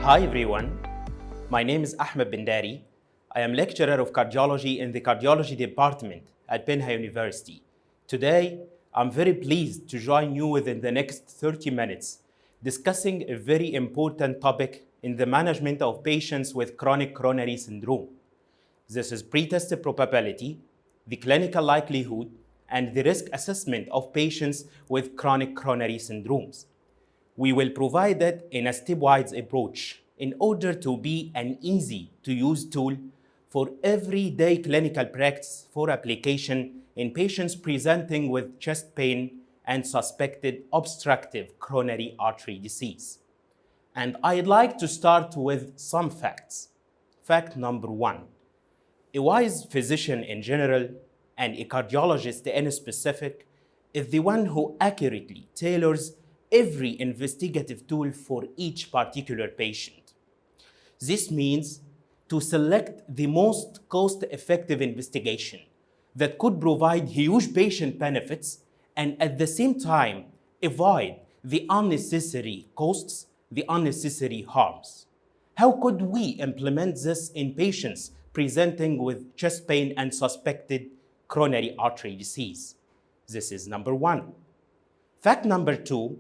Hi everyone, my name is Ahmed Bendary. I am lecturer of cardiology in the cardiology department at Penn University. Today, I'm very pleased to join you within the next 30 minutes discussing a very important topic in the management of patients with chronic coronary syndrome. This is pretest probability, the clinical likelihood, and the risk assessment of patients with chronic coronary syndromes. We will provide it in a stepwise approach in order to be an easy-to-use tool for everyday clinical practice for application in patients presenting with chest pain and suspected obstructive coronary artery disease. And I'd like to start with some facts. Fact number one, a wise physician in general and a cardiologist in specific is the one who accurately tailors every investigative tool for each particular patient. This means to select the most cost-effective investigation that could provide huge patient benefits and at the same time avoid the unnecessary costs, the unnecessary harms. How could we implement this in patients presenting with chest pain and suspected coronary artery disease? This is number one. Fact number two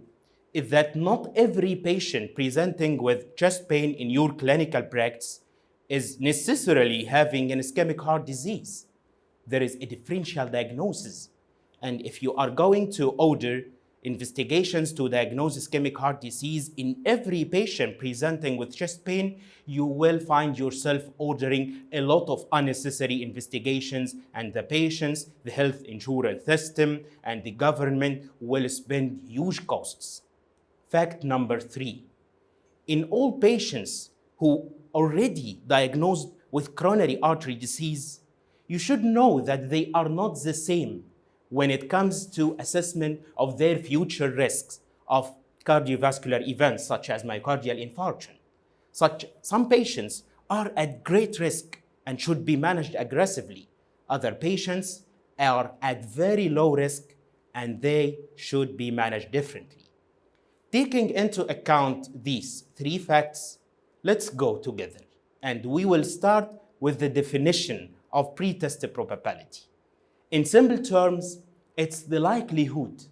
is that not every patient presenting with chest pain in your clinical practice is necessarily having an ischemic heart disease. There is a differential diagnosis. And if you are going to order investigations to diagnose ischemic heart disease in every patient presenting with chest pain, you will find yourself ordering a lot of unnecessary investigations, and the patients, the health insurance system, and the government will spend huge costs. Fact number three, in all patients who already diagnosed with coronary artery disease, you should know that they are not the same when it comes to assessment of their future risks of cardiovascular events such as myocardial infarction. Some patients are at great risk and should be managed aggressively. Other patients are at very low risk and they should be managed differently. Taking into account these three facts, let's go together. And we will start with the definition of pretest probability. In simple terms, it's the likelihood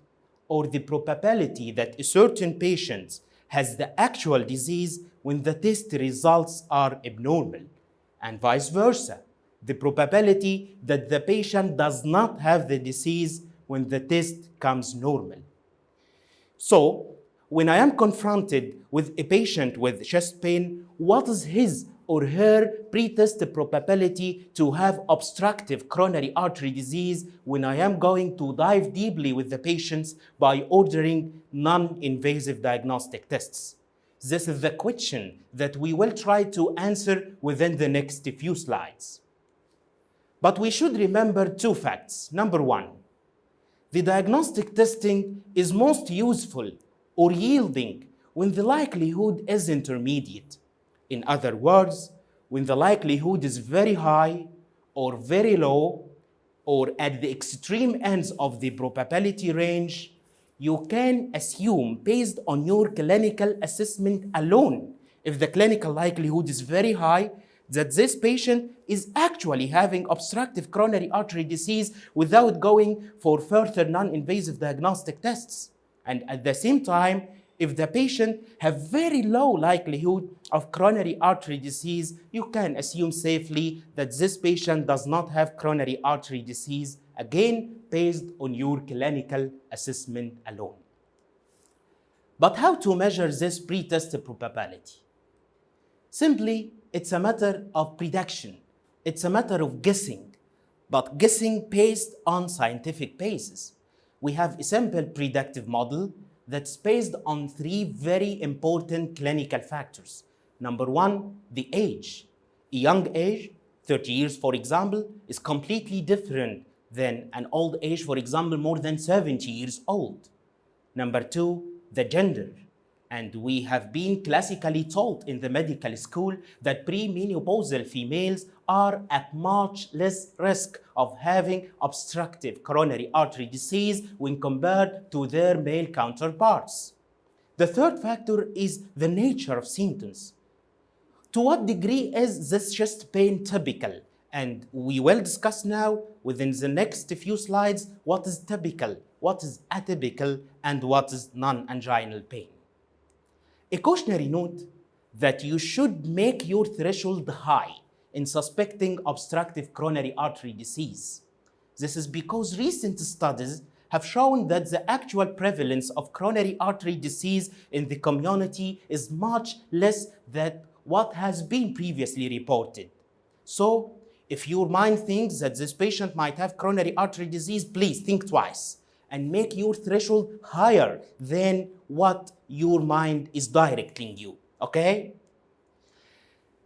or the probability that a certain patient has the actual disease when the test results are abnormal, and vice versa, the probability that the patient does not have the disease when the test comes normal. So, when I am confronted with a patient with chest pain, what is his or her pretest probability to have obstructive coronary artery disease when I am going to dive deeply with the patients by ordering non-invasive diagnostic tests? This is the question that we will try to answer within the next few slides. But we should remember two facts. Number one, the diagnostic testing is most useful or yielding when the likelihood is intermediate. In other words, when the likelihood is very high or very low or at the extreme ends of the probability range, you can assume based on your clinical assessment alone, if the clinical likelihood is very high, that this patient is actually having obstructive coronary artery disease without going for further non-invasive diagnostic tests. And at the same time, if the patient have very low likelihood of coronary artery disease, you can assume safely that this patient does not have coronary artery disease, again, based on your clinical assessment alone. But how to measure this pretest probability? Simply, it's a matter of prediction. It's a matter of guessing, but guessing based on scientific basis. We have a simple predictive model that's based on three very important clinical factors. Number one, the age. A young age, 30 years for example, is completely different than an old age, for example, more than 70 years old. Number two, the gender. And we have been classically taught in the medical school that premenopausal females are at much less risk of having obstructive coronary artery disease when compared to their male counterparts. The third factor is the nature of symptoms. To what degree is this chest pain typical? And we will discuss now within the next few slides what is typical, what is atypical, and what is non-anginal pain. A cautionary note that you should make your threshold high in suspecting obstructive coronary artery disease. This is because recent studies have shown that the actual prevalence of coronary artery disease in the community is much less than what has been previously reported. So, if your mind thinks that this patient might have coronary artery disease, please think twice and make your threshold higher than what your mind is directing you, okay?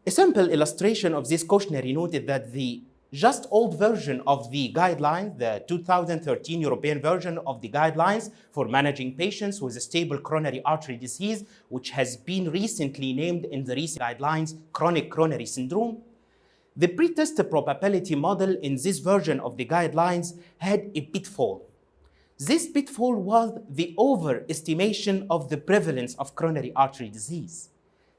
A simple illustration of this cautionary note is that the just old version of the guideline, the 2013 European version of the guidelines for managing patients with a stable coronary artery disease, which has been recently named in the recent guidelines chronic coronary syndrome. The pretest probability model in this version of the guidelines had a pitfall. This pitfall was the overestimation of the prevalence of coronary artery disease.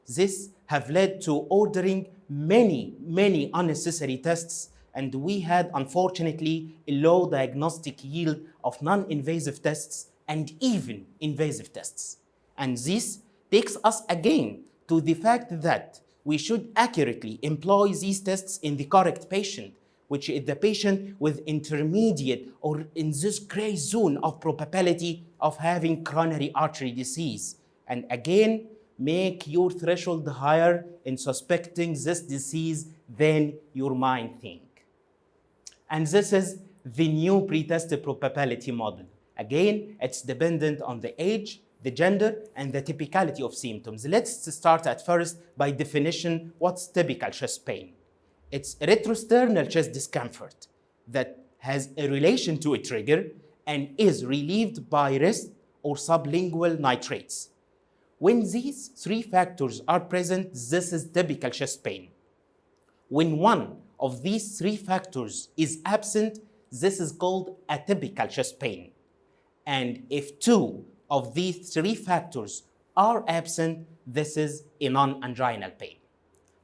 This have led to ordering many unnecessary tests, and we had, unfortunately, a low diagnostic yield of non-invasive tests and even invasive tests. And this takes us again to the fact that we should accurately employ these tests in the correct patient, which is the patient with intermediate or in this gray zone of probability of having coronary artery disease. And again, make your threshold higher in suspecting this disease than your mind think. And this is the new pretest probability model. Again, it's dependent on the age, the gender, and the typicality of symptoms. Let's start at first by definition. What's typical chest pain? It's retrosternal chest discomfort that has a relation to a trigger and is relieved by rest or sublingual nitrates. When these three factors are present, this is typical chest pain. When one of these three factors is absent, this is called atypical chest pain. And if two of these three factors are absent, this is a non-anginal pain.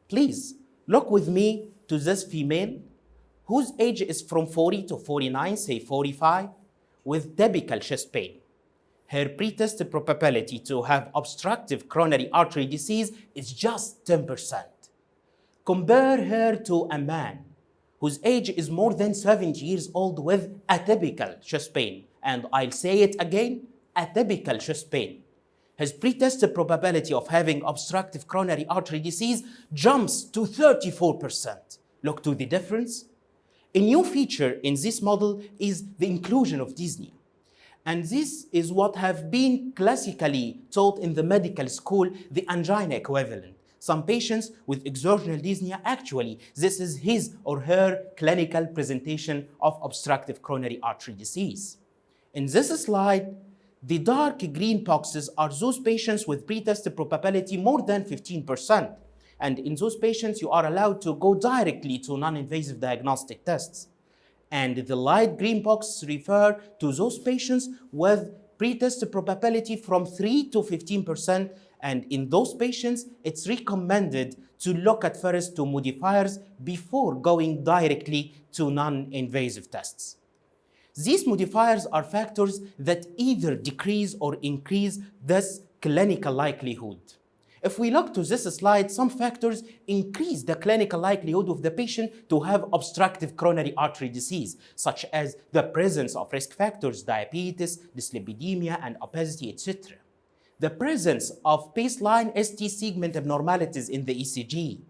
Please look with me to this female whose age is from 40 to 49, say 45, with typical chest pain. Her pretest probability to have obstructive coronary artery disease is just 10%. Compare her to a man whose age is more than 70 years old with atypical chest pain. And I'll say it again, atypical chest pain. His pretest probability of having obstructive coronary artery disease jumps to 34%. Look to the difference. A new feature in this model is the inclusion of dyspnea. And this is what have been classically taught in the medical school, the angina equivalent. Some patients with exertional dyspnea, actually, this is his or her clinical presentation of obstructive coronary artery disease. In this slide, the dark green boxes are those patients with pretest probability more than 15%. And in those patients, you are allowed to go directly to non-invasive diagnostic tests. And the light green boxes refer to those patients with pretest probability from 3 to 15%. And in those patients, it's recommended to look at first to modifiers before going directly to non-invasive tests. These modifiers are factors that either decrease or increase this clinical likelihood. If we look to this slide, some factors increase the clinical likelihood of the patient to have obstructive coronary artery disease, such as the presence of risk factors, diabetes, dyslipidemia, and obesity, etc. The presence of baseline ST segment abnormalities in the ECG,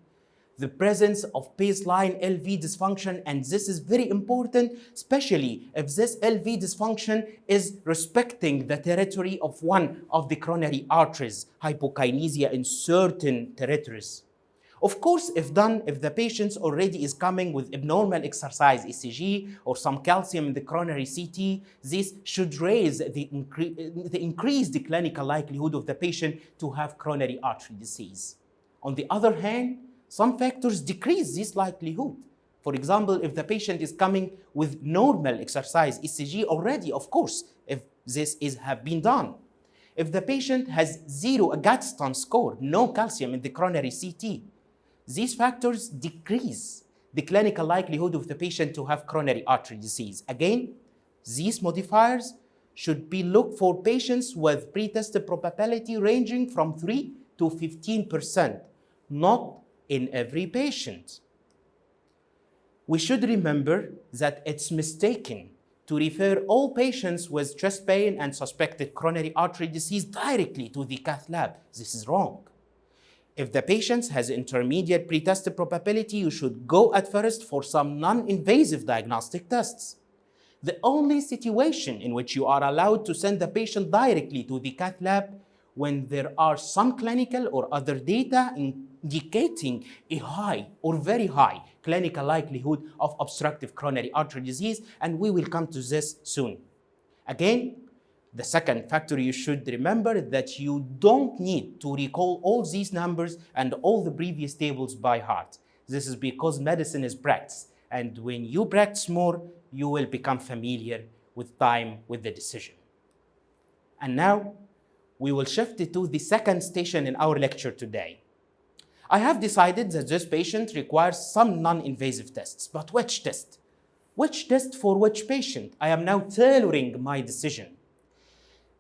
the presence of baseline LV dysfunction, and this is very important, especially if this LV dysfunction is respecting the territory of one of the coronary arteries, hypokinesia in certain territories. Of course, if the patient already is coming with abnormal exercise ECG or some calcium in the coronary CT, this should raise increase the clinical likelihood of the patient to have coronary artery disease. On the other hand, some factors decrease this likelihood. For example, if the patient is coming with normal exercise ECG already, of course, if this have been done. If the patient has zero Gadsden score, no calcium in the coronary CT, These factors decrease the clinical likelihood of the patient to have coronary artery disease. Again, these modifiers should be looked for patients with pre-tested probability ranging from 3 to 15%, not in every patient. We should remember that it's mistaken to refer all patients with chest pain and suspected coronary artery disease directly to the cath lab. This is wrong. If the patient has intermediate pre-tested probability, you should go at first for some non-invasive diagnostic tests. The only situation in which you are allowed to send the patient directly to the cath lab when there are some clinical or other data indicating a high or very high clinical likelihood of obstructive coronary artery disease, and we will come to this soon. Again, the second factor you should remember is that you don't need to recall all these numbers and all the previous tables by heart. This is because medicine is practice, and when you practice more, you will become familiar with time with the decision. And now, we will shift to the second station in our lecture today. I have decided that this patient requires some non-invasive tests, but which test? Which test for which patient? I am now tailoring my decision.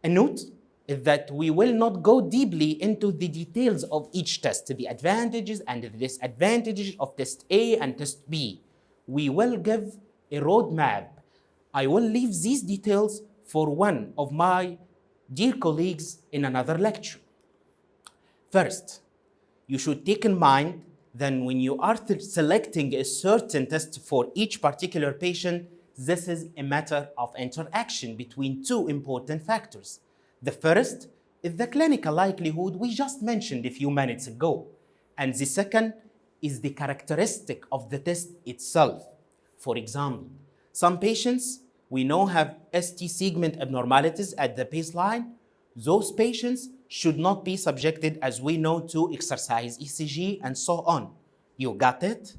A note is that we will not go deeply into the details of each test, the advantages and the disadvantages of test A and test B. We will give a roadmap. I will leave these details for one of my dear colleagues in another lecture. First, you should take in mind that when you are selecting a certain test for each particular patient, this is a matter of interaction between two important factors. The first is the clinical likelihood we just mentioned a few minutes ago, and the second is the characteristic of the test itself. For example, some patients we know have ST segment abnormalities at the baseline. Those patients should not be subjected, as we know, to exercise ECG and so on. You got it?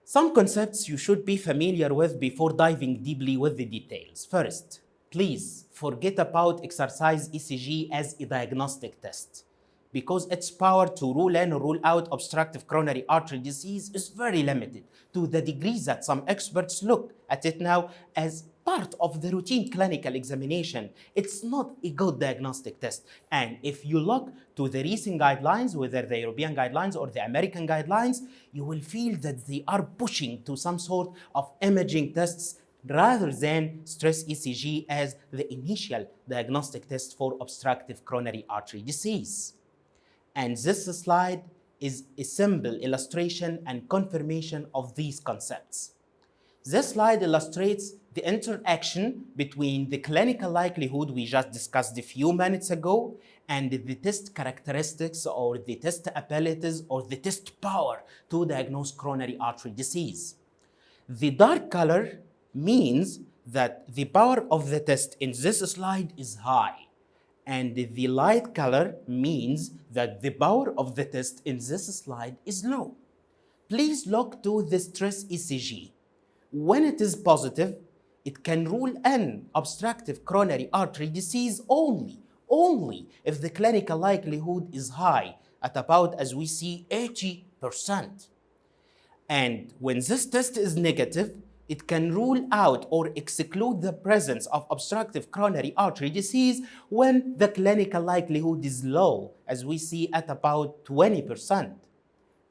Some concepts you should be familiar with before diving deeply with the details. First, please forget about exercise ECG as a diagnostic test, because its power to rule in or rule out obstructive coronary artery disease is very limited, to the degree that some experts look at it now as part of the routine clinical examination. It's not a good diagnostic test. And if you look to the recent guidelines, whether the European guidelines or the American guidelines, you will feel that they are pushing to some sort of imaging tests rather than stress ECG as the initial diagnostic test for obstructive coronary artery disease. And this slide is a simple illustration and confirmation of these concepts. This slide illustrates the interaction between the clinical likelihood we just discussed a few minutes ago and the test characteristics or the test abilities or the test power to diagnose coronary artery disease. The dark color means that the power of the test in this slide is high, and the light color means that the power of the test in this slide is low. Please look to the stress ECG. When it is positive, it can rule in obstructive coronary artery disease only if the clinical likelihood is high at about, as we see, 80%. And when this test is negative, it can rule out or exclude the presence of obstructive coronary artery disease when the clinical likelihood is low, as we see at about 20%.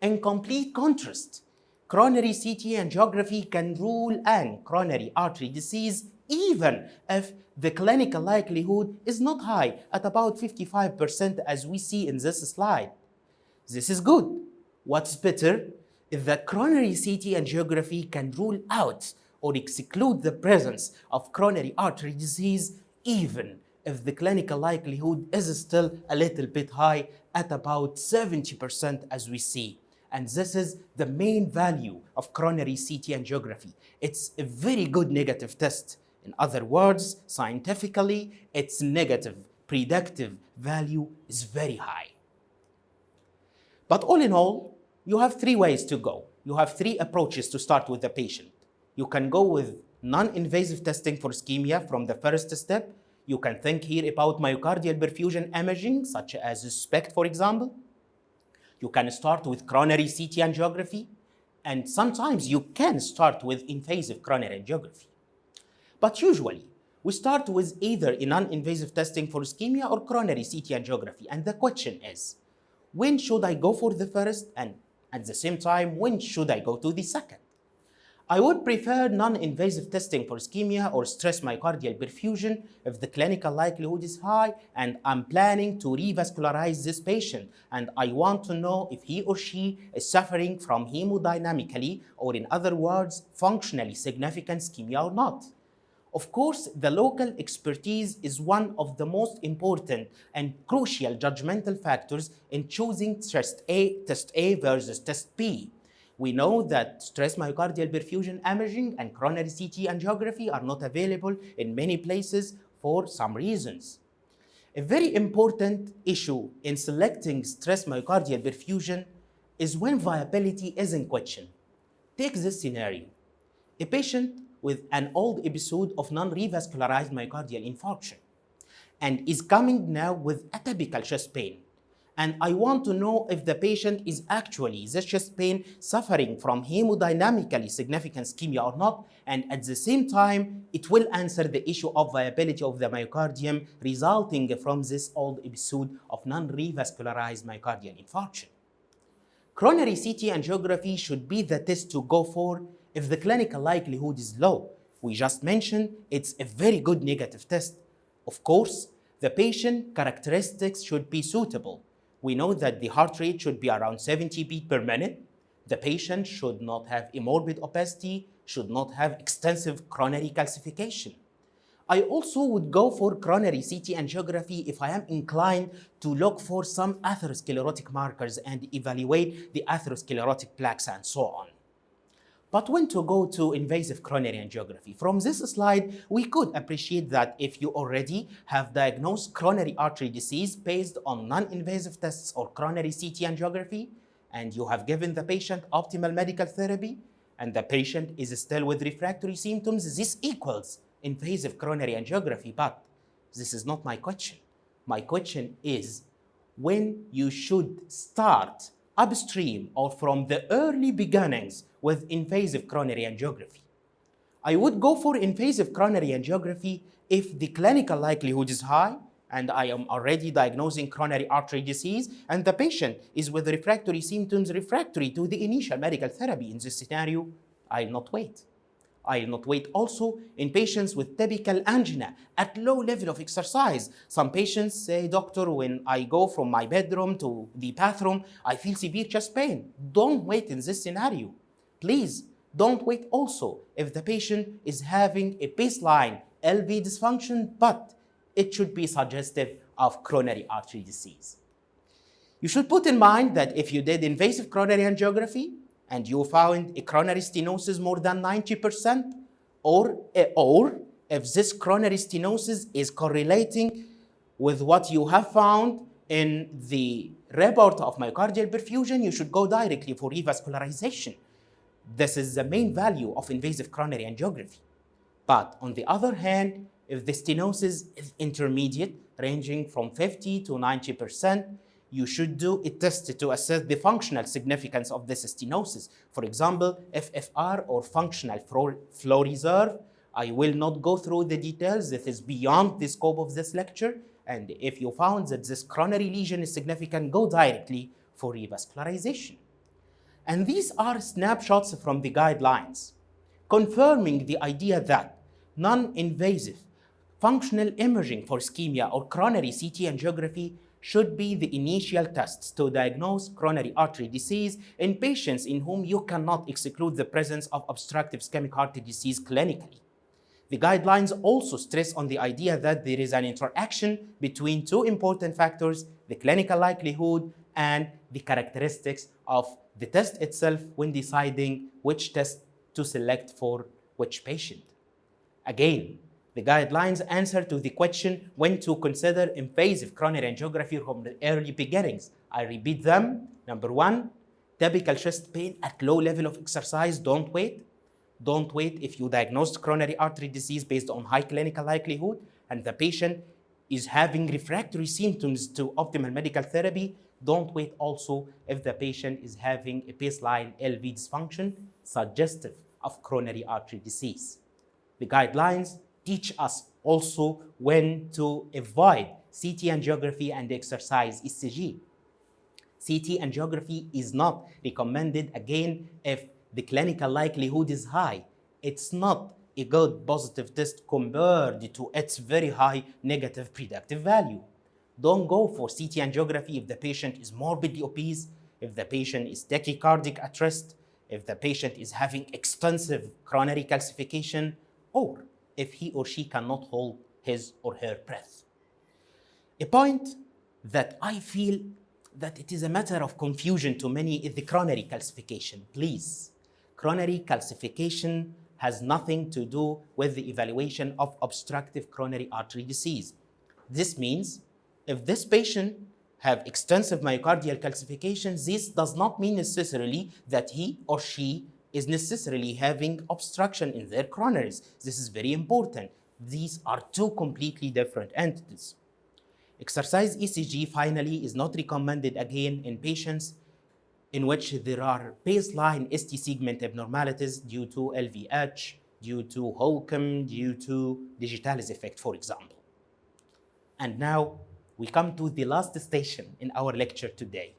In complete contrast, coronary CT angiography can rule in coronary artery disease even if the clinical likelihood is not high at about 55%, as we see in this slide. This is good. What's better is that coronary CT angiography can rule out or exclude the presence of coronary artery disease even if the clinical likelihood is still a little bit high at about 70%, as we see. And this is the main value of coronary CT angiography. It's a very good negative test. In other words, scientifically, its negative predictive value is very high. But all in all, you have three ways to go. You have three approaches to start with the patient. You can go with non-invasive testing for ischemia from the first step. You can think here about myocardial perfusion imaging, such as SPECT, for example. You can start with coronary CT angiography, and sometimes you can start with invasive coronary angiography. But usually, we start with either a non-invasive testing for ischemia or coronary CT angiography. And the question is, when should I go for the first? And at the same time, when should I go to the second? I would prefer non-invasive testing for ischemia or stress myocardial perfusion if the clinical likelihood is high and I'm planning to revascularize this patient and I want to know if he or she is suffering from hemodynamically or, in other words, functionally significant ischemia or not. Of course, the local expertise is one of the most important and crucial judgmental factors in choosing test A versus test B. We know that stress myocardial perfusion imaging and coronary CT angiography are not available in many places for some reasons. A very important issue in selecting stress myocardial perfusion is when viability is in question. Take this scenario. A patient with an old episode of non-revascularized myocardial infarction and is coming now with atypical chest pain. And I want to know if the patient is actually, this chest pain, suffering from hemodynamically significant ischemia or not, and at the same time, it will answer the issue of viability of the myocardium resulting from this old episode of non-revascularized myocardial infarction. Coronary CT angiography should be the test to go for if the clinical likelihood is low. We just mentioned it's a very good negative test. Of course, the patient characteristics should be suitable. We know that the heart rate should be around 70 beats per minute. The patient should not have a morbid obesity, should not have extensive coronary calcification. I also would go for coronary CT angiography if I am inclined to look for some atherosclerotic markers and evaluate the atherosclerotic plaques and so on. But when to go to invasive coronary angiography? From this slide, we could appreciate that if you already have diagnosed coronary artery disease based on non-invasive tests or coronary CT angiography, and you have given the patient optimal medical therapy, and the patient is still with refractory symptoms, this equals invasive coronary angiography. But this is not my question. My question is when you should start upstream or from the early beginnings with invasive coronary angiography. I would go for invasive coronary angiography if the clinical likelihood is high and I am already diagnosing coronary artery disease and the patient is with refractory symptoms refractory to the initial medical therapy. In this scenario, I'll not wait. I'll not wait also in patients with typical angina at low level of exercise. Some patients say, doctor, when I go from my bedroom to the bathroom, I feel severe chest pain. Don't wait in this scenario. Please don't wait also if the patient is having a baseline LV dysfunction, but it should be suggestive of coronary artery disease. You should put in mind that if you did invasive coronary angiography and you found a coronary stenosis more than 90%, or if this coronary stenosis is correlating with what you have found in the report of myocardial perfusion, you should go directly for revascularization. This is the main value of invasive coronary angiography. But on the other hand, if the stenosis is intermediate, ranging from 50 to 90%, you should do a test to assess the functional significance of this stenosis. For example, FFR or functional flow reserve. I will not go through the details. This is beyond the scope of this lecture. And if you found that this coronary lesion is significant, go directly for revascularization. And these are snapshots from the guidelines, confirming the idea that non-invasive functional imaging for ischemia or coronary CT angiography should be the initial tests to diagnose coronary artery disease in patients in whom you cannot exclude the presence of obstructive ischemic heart disease clinically. The guidelines also stress on the idea that there is an interaction between two important factors, the clinical likelihood and the characteristics of the test itself when deciding which test to select for which patient. Again, the guidelines answer to the question when to consider invasive coronary angiography from the early beginnings. I repeat them. Number one, typical chest pain at low level of exercise, don't wait. Don't wait if you diagnosed coronary artery disease based on high clinical likelihood and the patient is having refractory symptoms to optimal medical therapy. Don't wait also if the patient is having a baseline LV dysfunction suggestive of coronary artery disease. The guidelines teach us also when to avoid CT angiography and exercise ECG. CT angiography is not recommended again if the clinical likelihood is high. It's not a good positive test compared to its very high negative predictive value. Don't go for CT angiography if the patient is morbidly obese, if the patient is tachycardic at rest, if the patient is having extensive coronary calcification, or if he or she cannot hold his or her breath. A point that I feel that it is a matter of confusion to many is the coronary calcification. Please, coronary calcification has nothing to do with the evaluation of obstructive coronary artery disease. This means if this patient have extensive myocardial calcification, this does not mean necessarily that he or she is necessarily having obstruction in their coronaries. This is very important. These are two completely different entities. Exercise ECG, finally, is not recommended again in patients in which there are baseline ST segment abnormalities due to LVH, due to Holcomb, due to digitalis effect, for example. And now we come to the last station in our lecture today.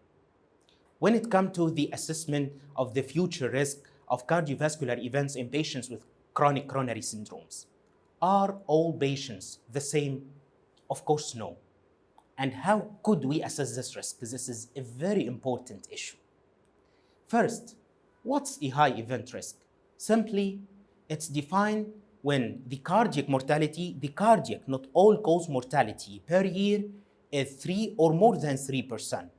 When it comes to the assessment of the future risk of cardiovascular events in patients with chronic coronary syndromes, are all patients the same? Of course, no. And how could we assess this risk? Because this is a very important issue. First, what's a high event risk? Simply, it's defined when the cardiac mortality, not all-cause mortality per year is 3 or more than 3%.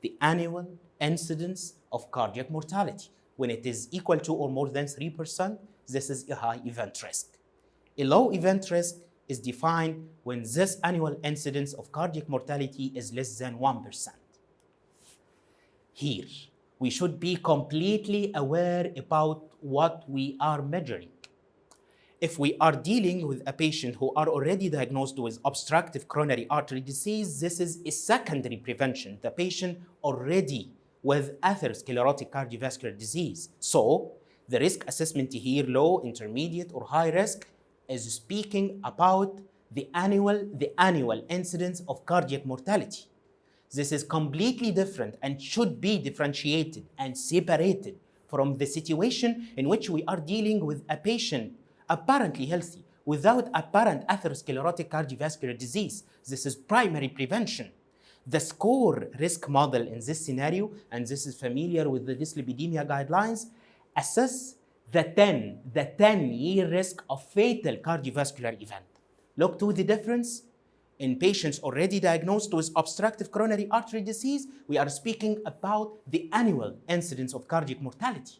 The annual incidence of cardiac mortality. When it is equal to or more than 3%, this is a high event risk. A low event risk is defined when this annual incidence of cardiac mortality is less than 1%. Here, we should be completely aware about what we are measuring. If we are dealing with a patient who are already diagnosed with obstructive coronary artery disease, this is a secondary prevention. The patient already with atherosclerotic cardiovascular disease. So the risk assessment here, low, intermediate, or high risk, is speaking about the annual incidence of cardiac mortality. This is completely different and should be differentiated and separated from the situation in which we are dealing with a patient apparently healthy without apparent atherosclerotic cardiovascular disease. This is primary prevention. The SCORE risk model in this scenario, and this is familiar with the dyslipidemia guidelines, assess the 10-year risk of fatal cardiovascular event. Look to the difference. In patients already diagnosed with obstructive coronary artery disease, we are speaking about the annual incidence of cardiac mortality.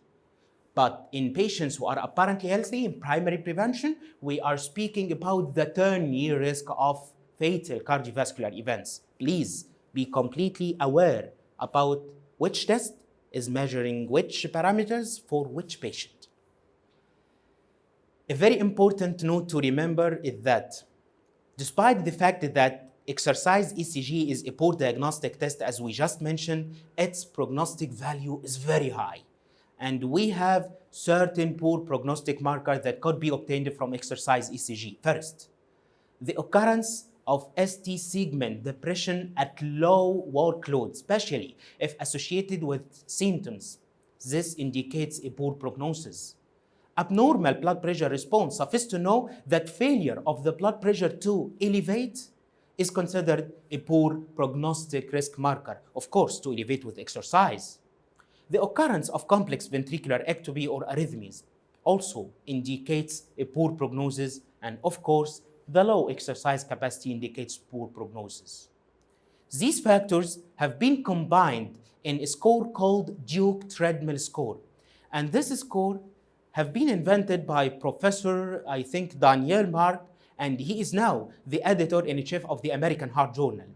But in patients who are apparently healthy in primary prevention, we are speaking about the 10-year risk of fatal cardiovascular events. Please be completely aware about which test is measuring which parameters for which patient. A very important note to remember is that despite the fact that exercise ECG is a poor diagnostic test, as we just mentioned, its prognostic value is very high. And we have certain poor prognostic markers that could be obtained from exercise ECG. First, the occurrence of ST segment depression at low workload, especially if associated with symptoms. This indicates a poor prognosis. Abnormal blood pressure response. Suffice to know that failure of the blood pressure to elevate is considered a poor prognostic risk marker, of course, to elevate with exercise. The occurrence of complex ventricular ectopy or arrhythmias also indicates a poor prognosis, and of course, the low exercise capacity indicates poor prognosis. These factors have been combined in a score called Duke treadmill score, and this score have been invented by Professor, I think, Daniel Mark, and he is now the editor-in-chief of the American Heart Journal.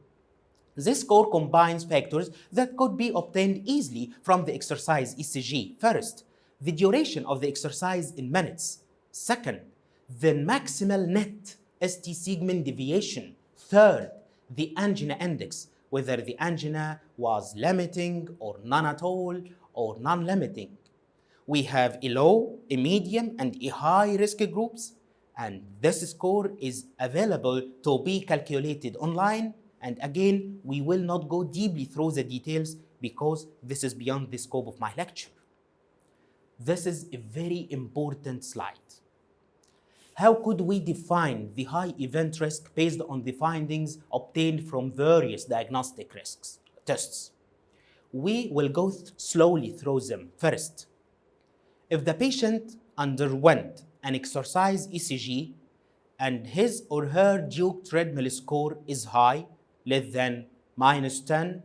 This score combines factors that could be obtained easily from the exercise ECG. First, the duration of the exercise in minutes. Second, the maximal net ST segment deviation. Third, the angina index. whether the angina was limiting or none at all or non-limiting. We have a low, a medium, and a high risk groups, and this score is available to be calculated online. And again, we will not go deeply through the details because this is beyond the scope of my lecture. This is a very important slide. How could we define the high event risk based on the findings obtained from various diagnostic tests? We will go slowly through them. First, if the patient underwent an exercise ECG and his or her Duke treadmill score is high, less than -10,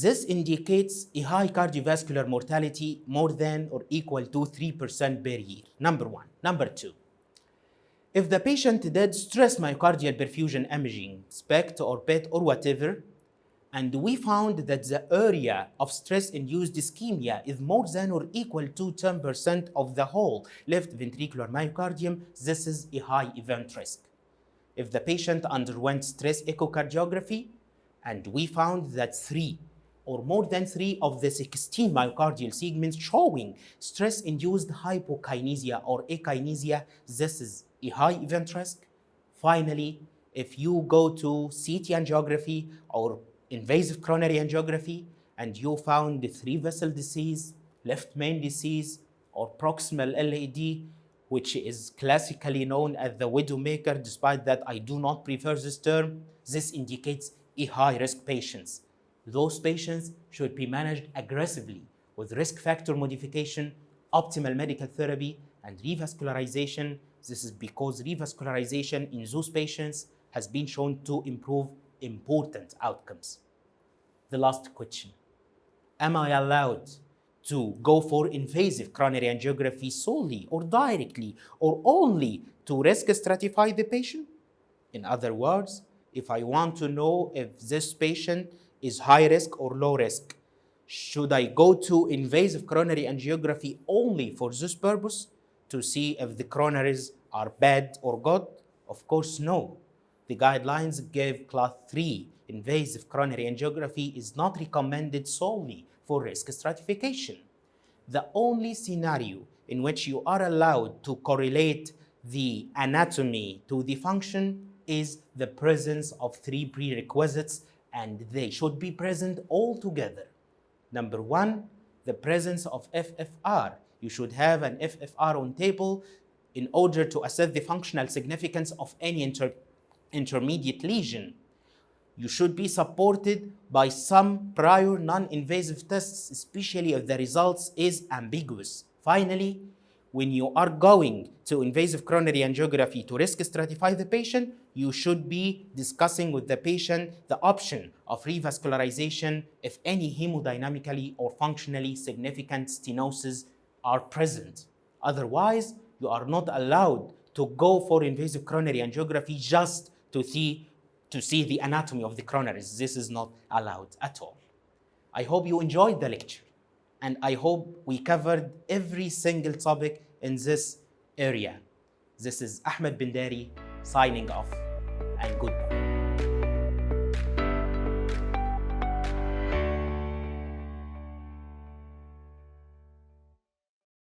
this indicates a high cardiovascular mortality more than or equal to 3% per year, number one. Number two, if the patient did stress myocardial perfusion imaging, SPECT or PET or whatever, and we found that the area of stress-induced ischemia is more than or equal to 10% of the whole left ventricular myocardium, this is a high event risk. If the patient underwent stress echocardiography, and we found that 3 or more than 3 of the 16 myocardial segments showing stress-induced hypokinesia or akinesia, this is a high event risk. Finally, if you go to CT angiography or invasive coronary angiography and you found the 3-vessel disease, left main disease, or proximal LAD, which is classically known as the widowmaker, despite that I do not prefer this term, this indicates a high-risk patients. Those patients should be managed aggressively with risk factor modification, optimal medical therapy, and revascularization. This is because revascularization in those patients has been shown to improve important outcomes. The last question, am I allowed to go for invasive coronary angiography solely or directly or only to risk stratify the patient? In other words, if I want to know if this patient is high risk or low risk, should I go to invasive coronary angiography only for this purpose to see if the coronaries are bad or good? Of course, no. The guidelines give class 3 invasive coronary angiography is not recommended solely for risk stratification. The only scenario in which you are allowed to correlate the anatomy to the function is the presence of 3 prerequisites, and they should be present all together. Number 1, the presence of FFR. You should have an FFR on table in order to assess the functional significance of any intermediate lesion. You should be supported by some prior non-invasive tests, especially if the results is ambiguous. Finally, when you are going to invasive coronary angiography to risk stratify the patient, you should be discussing with the patient the option of revascularization if any hemodynamically or functionally significant stenosis are present. Otherwise, you are not allowed to go for invasive coronary angiography just to see the anatomy of the coronaries. This is not allowed at all. I hope you enjoyed the lecture, and I hope we covered every single topic in this area. This is Ahmed Bendary signing off, and goodbye.